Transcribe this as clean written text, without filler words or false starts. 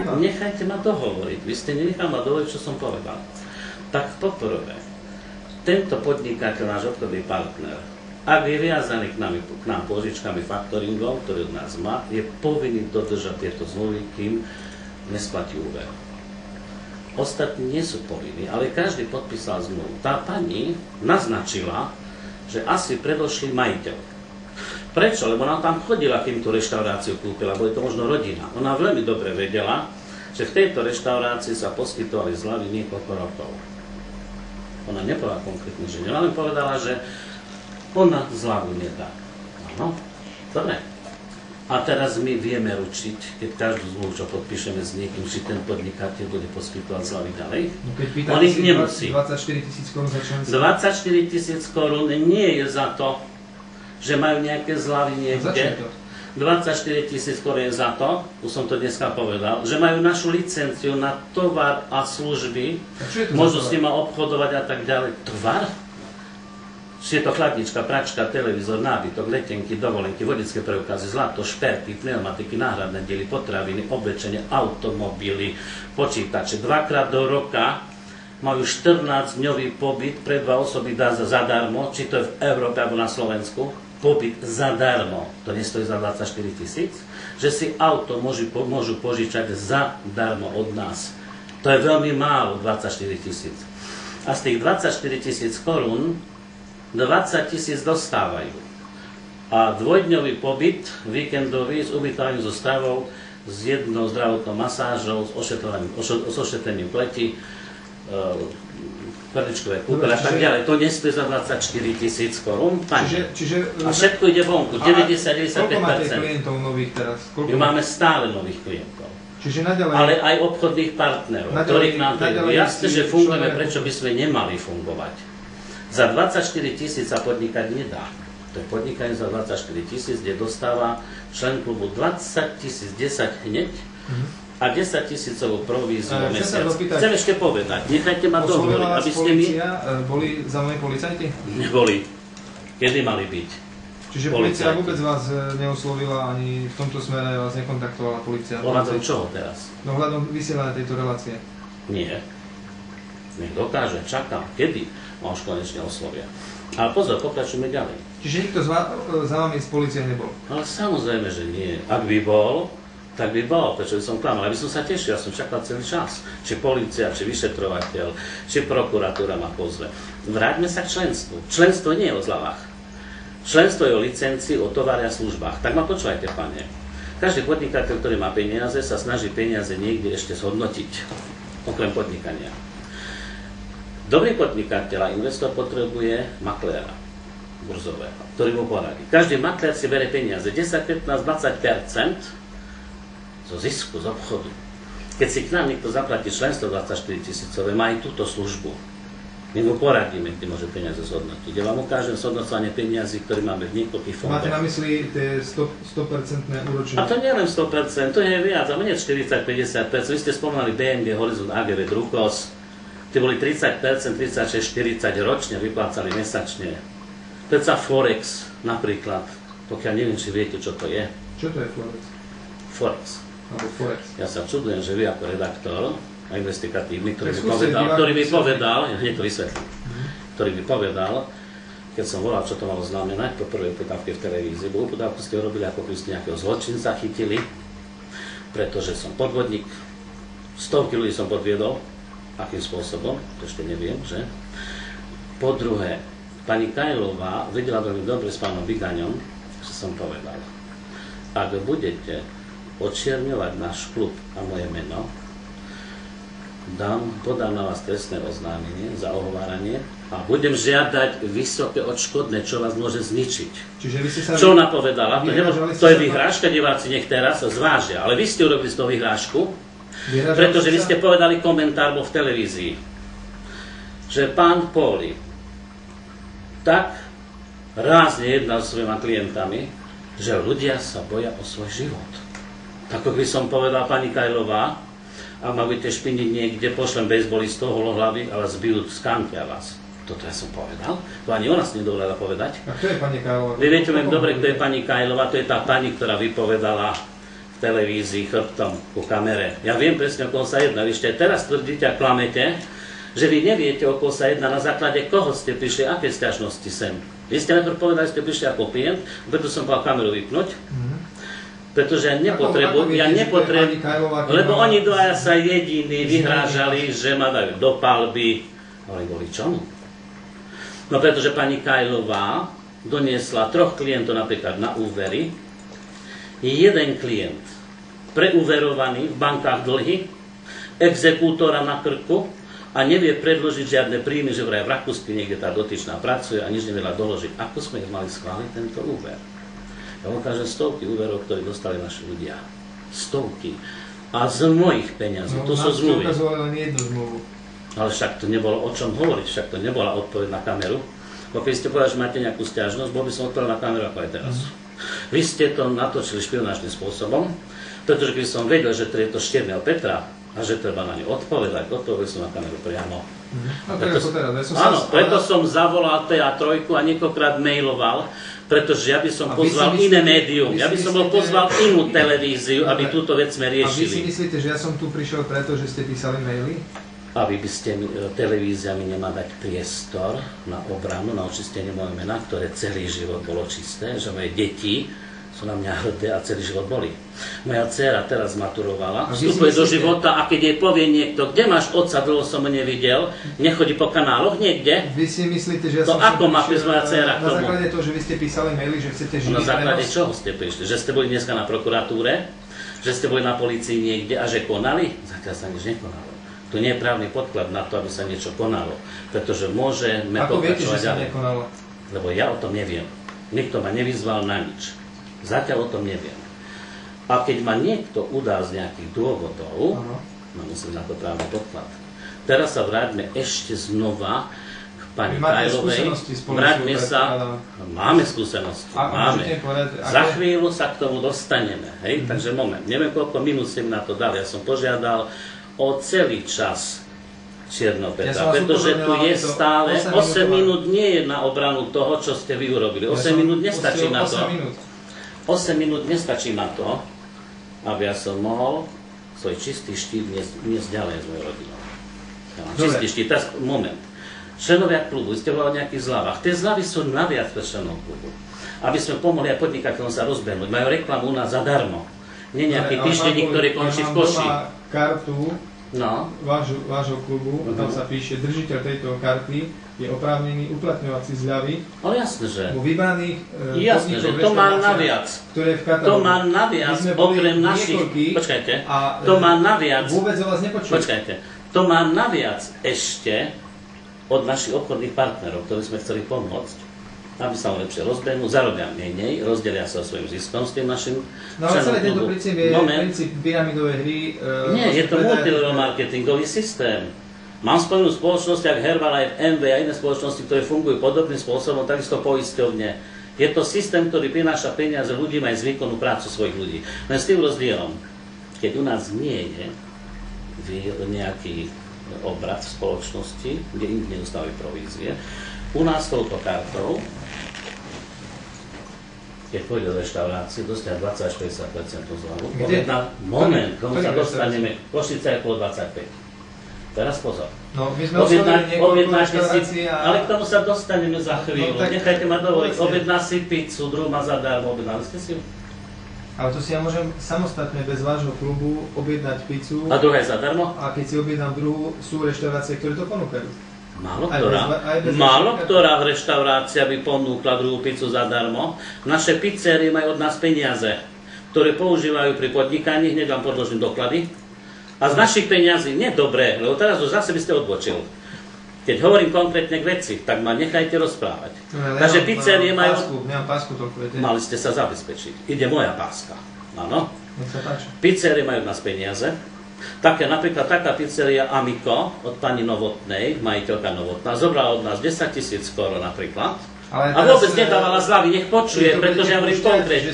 Nechajte ma dohovoriť. Vy ste nenechali ma dohovoriť, čo som povedal. Tak poprvé, tento podnikateľ, náš obchodný partner, ak je viazaný k nám požičkami faktoringom, ktorý od nás má, je povinný dodržať tieto zmluvy, kým nesplatí úver. Ostatní nie sú povinní, ale každý podpísal zmluvu. Tá pani naznačila, že asi predošlý majiteľ. Prečo? Lebo ona tam chodila, kým tú reštauráciu kúpila, bo je to možno rodina. Ona veľmi dobre vedela, že v tejto reštaurácii sa poskytovali zľavy niekoľko rokov. Ona nepovedala konkrétne, že ona len povedala, že ona zľavu nedá. Áno, dobre. A teraz my vieme ručiť, keď každú zmluvu, čo podpíšeme s niekým, či ten podnikateľ bude poskytovať zľavy ďalej. No keď on ich nemusí. 24 000 korún za členstvo. 24 000 korún nie je za to, že majú nejaké zľavy niekde. 24 000 korún je za to, už som to dneska povedal, že majú našu licenciu na tovar a služby, môžu s nima obchodovať a tak ďalej. Tovar? Či je to chladnička, pračka, televízor, nábytok, letenky, dovolenky, vodické preukazy, zlato, šperky, pneumatiky, náhradné diely, potraviny, oblečenie, automobily, počítače. Dvakrát do roka majú 14-dňový pobyt pre 2 osoby zadarmo, či to je v Európe alebo na Slovensku. Pobyt zadarmo, to nestojí za 24 000, že si auto môžu požičať zadarmo od nás. To je veľmi málo, 24 000. A z tých 24 000 korún 20 000 dostávajú. A dvojdňový pobyt, víkendový, s ubytovaním so stravou, s jednou zdravotnou masážou, s ošetrením pleti, perličkové kúpele a tak ďalej. To nestojí za 24 000 korún. A všetko ide vonku, 90-95%. Koľko máte klientov nových teraz? My máme stále nových klientov. Čiže naďalej, ale aj obchodných partnerov, ktorých nám to je jasné, že fungujeme, prečo by sme nemali fungovať. Za 24 000 sa podnikať nedá. To je podnikanie za 24 000, kde dostáva člen klubu 20 000, 10 hneď a 10 000 províziu mesiac. Chcem ešte povedať, nechajte ma dohovoriť, aby ste mi... Boli za mnou policajti? Neboli. Kedy mali byť? Čiže polícia vôbec vás neoslovila, ani v tomto smere vás nekontaktovala polícia? Ohľadom čoho teraz? No ohľadom vysielania tejto relácie. Nie. Nech dokáže, čakám. Kedy? Ma už konečne oslovia. Ale pozor, pokračujeme ďalej. Čiže nikto za vami z polície nebol? Ale samozrejme, že nie. Ak by bol, tak by bol. Prečo by som klamal? Aby som sa tešil, ja som čakal celý čas. Či polícia, či vyšetrovateľ, či prokuratúra ma pozve. Vráťme sa k členstvu. Členstvo nie je o zľavách. Členstvo je o licencii, o tovare a službách. Tak ma počúvajte, pane. Každý podnikateľ, ktorý má peniaze, sa snaží peniaze niekde ešte zhodnotiť. Okrem podnikania. Dobrý podnikateľ a investor potrebuje makléra burzového, ktorý mu poradí. Každý maklér si berie peniaze 10, 15, 20% zo zisku, z obchodu. Keď si k nám niekto zaplatí členstvo 24 000, má aj túto službu. My mu poradíme, kde môže peniaze zhodnotiť. Ja vám ukážem zhodnocovanie peniazí, ktoré máme v niekoľkých fondoch. Máte na mysli tie 100% úročenie? A to nie len 100%, to je viac, a nie 40-50%. Vy ste spomínali BNG, Horizont, AGV, Drukos. Tí boli 30%, 36, 40 ročne, vyplácali mesačne. To je sa Forex napríklad, pokiaľ neviem, či viete, čo to je. Čo to je Forex? Forex. Alebo Forex. Ja sa čudujem, že vy ako redaktor a investigatívny, ktorý by povedal, ja hneď to vysvetlím, ktorý by povedal, keď som volal, čo to malo znamenať, po prvej uputávke v televízii, bo uputávku ste urobili, ako by ste nejakého zločinca chytili, pretože som podvodník, stovky ľudí som podviedol. Akým spôsobom, to ešte neviem, že? Po druhé, pani Kajlová vedela veľmi dobre s pánom Bigaňom, že som povedal, ak budete očierňovať náš klub a moje meno, podám na vás trestné oznámenie za ohováranie a budem žiadať vysoké odškodné, čo vás môže zničiť. Čiže vy ste sa čo ona povedala? To je vyhrážka, diváci nech teraz zvážia, ale vy ste urobili z toho vyhrážku, pretože vy ste povedali komentár v televízii, že pán Póli tak rázne jednal s svojimi klientami, že ľudia sa boja o svoj život. Ako by som povedal pani Kajlová, a ma budete špiniť niekde, pošlem bejsbolistov holohlavy a vás bijú, skantia vás. Toto ja som povedal. To ani ona si nedovolila povedať. A kto je pani Kajlová? Vy viete veľmi dobre, kto je pani Kajlová. To je tá pani, ktorá vypovedala v televízii chrbtom ku kamere. Ja viem presne, o koho sa jedná. Vy ešte teraz tvrdíte a klamete, že vy neviete, o koho sa jedná, na základe koho ste prišli, aké sťažnosti sem. Vy ste najprv povedali, že ste prišli ako klient, preto som povedal kameru vypnúť. Pretože ja nepotrebujem, lebo oni dvaja sa jediní vyhrážali, že ma dajú do palby. Ale kvôli čomu? No pretože pani Kajlová doniesla 3 klientov napríklad na úvery. Jeden klient preuverovaný v bankách dlhy, exekútora na krku a nevie predložiť žiadne príjmy, že vraj v Rakúsku niekde tá dotyčná pracuje a nič nevedela doložiť. Ako sme ich mali schváliť tento úver? Ja vám ukážem stovky úverov, ktoré dostali naši ľudia. Stovky. A z mojich peňazí. No, to sú zmluvy. len jednu zmluvu. Ale však to nebolo o čom hovoriť, však to nebola odpoveď na kameru. Bo keď ste povedali, že máte nejakú sťažnosť, bol by som odpovedal na kameru ako aj teraz. Vy ste to natočili špionážnym spôsobom, pretože keď som vedel, že to je to Štierneho Petra a že treba na ňu odpovedať, odpovedal som na kameru priamo. Preto som zavolal TA3 a niekoľkokrát mailoval, pretože ja by som pozval iné médium, ja by som pozval inú televíziu, aby túto vec sme riešili. A vy si myslíte, že ja som tu prišiel preto, že ste písali maily? Aby by ste televízia mi nemá dať priestor na obranu, na očistenie mojho mena, ktoré celý život bolo čisté, že moje deti sú na mňa hrdé a celý život boli. Moja dcéra teraz maturovala, vstupuje do života a keď jej povie niekto, kde máš otca, dlho som ho nevidel, nechodí po kanáloch niekde. Vy si myslíte, že ja som ako má prísť moja dcéra k tomu? Na základe toho, že vy ste písali maily, že chcete živý prenos? Na základe prenos? čoho ste prišli? Že ste boli dneska na prokuratúre? Že ste boli na polícii niekde a že konali? Zatiaľ sa nič nekonalo. Tu nie je právny podklad na to, aby sa niečo konalo. Pretože môžeme pokračovať. Ako viete, že sa nekonalo? Lebo ja o tom neviem. Nikto ma nevyzval na nič. Zatiaľ o tom neviem. A keď ma niekto udá z nejakých dôvodov, no musím na to právny podklad. Teraz sa vráťme ešte znova k pani Kajlovej. Vráťme sa. Máme skúsenosti. Máme. Za chvíľu sa k tomu dostaneme. Hej? Takže moment. Neviem, koľko minút ste mi na to dali. Ja som požiadal o celý čas Čierneho Petra, pretože tu je stále 8 minút nie je na obranu toho, čo ste vy urobili. 8 minút nestačí na to. 8 minút nestačí na to, aby ja som mohol svoj čistý štít niesť ďalej s mojou rodinou. Ja mám čistý štít. Teraz moment. Členovia klubu, ste hovorili o nejakých zľavách. Tie zľavy sú naviac pre členov klubu. Aby sme pomohli aj podnikateľom sa rozbehnúť. Majú reklamu u nás zadarmo. Nie nejaký týždenník, ktorý končí v koši. Kartu vášho klubu, tam sa píše, držiteľ tejto karty je oprávnený uplatňovať si zľavy. Ale jasne, že. Vo vybraných jasne, že to má naviac. Ktoré v katalógu. To má naviac, okrem našich. Počkajte. To má naviac. Vôbec o vás nepočujem. Počkajte. To má naviac ešte od našich obchodných partnerov, ktorí sme chceli pomôcť, aby sa lepšie rozbehnú, zarobia menej, rozdelia sa svojim ziskom s tým našim no ale celý tento princíp je princíp pyramidovej hry. Nie, je to multilevel marketingový systém. Mám spojenú spoločnosť, ako Herbalife, MV a iné spoločnosti, ktoré fungujú podobným spôsobom, takisto poisťovne. Je to systém, ktorý prináša peniaze ľudím aj z výkonu prácu svojich ľudí. Len s tým rozdielom, keď u nás nie je nejaký obrad v spoločnosti, kde im nedostávajú provízie, u nás touto kartou, keď pôjde do reštaurácie, dostane 20 až 50% zľavu. Moment, tomu sa dostaneme, Košice je okolo 25. Teraz pozor. No, my sme oslovili niekoľko reštaurácií a... Ale k tomu sa dostaneme za chvíľu. No, nechajte ma dovoliť. Objedná si pizzu, druhú má zadarmo. Objednali ste si ju? Ale to si ja môžem samostatne bez vášho klubu objednať pizzu. A druhá je zadarmo? A keď si objednám druhú, sú reštaurácie, ktoré to ponúkajú. Málo ktorá reštaurácia by ponúkla druhú pizzu zadarmo. Naše pizzerie majú od nás peniaze, ktoré používajú pri podnikaní, hneď vám podložím doklady. A z našich peniazí, nie dobré, lebo teraz už zase by ste odbočil. Keď hovorím konkrétne k veci, tak ma nechajte rozprávať. Takže pizzerie majú... Nemám pásku toľko, viete. Mali ste sa zabezpečiť. Ide moja páska. Áno. Nech sa páči. Pizzerie majú od nás peniaze. Napríklad taká pizzeria Amico od pani Novotnej, majiteľka Novotná, zobrala od nás 10 000 skoro napríklad. A vôbec nedávala zľavy, nech počuje, pretože ja hovorím konkrétne.